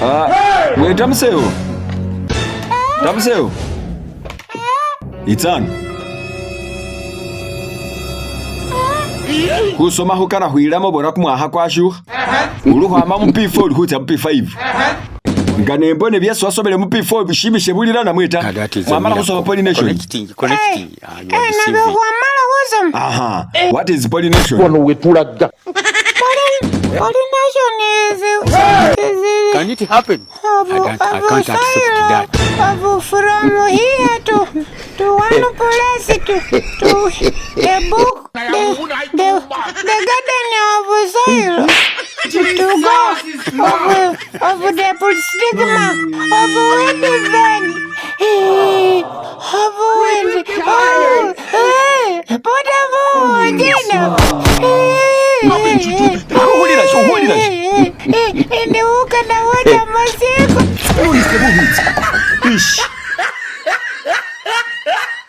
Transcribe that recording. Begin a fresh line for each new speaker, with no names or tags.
We Tamuseo. Tamuseo. Itsana. Kusoma hukana huilamo bora kumwaha kwa shuha. Uruhama mu P4 uruhuta mu P5. Ngane mbone byeso wasobele mu P4 bishimishe bulira na mweta. Mwamala kusoma pollination.
Connecting.
Aha. What is pollination?
Pollination is
Can it happen? I can't accept that.
From here to one place to the book, the garden of soil, to go of the stigma of wind, of wind,
Ish.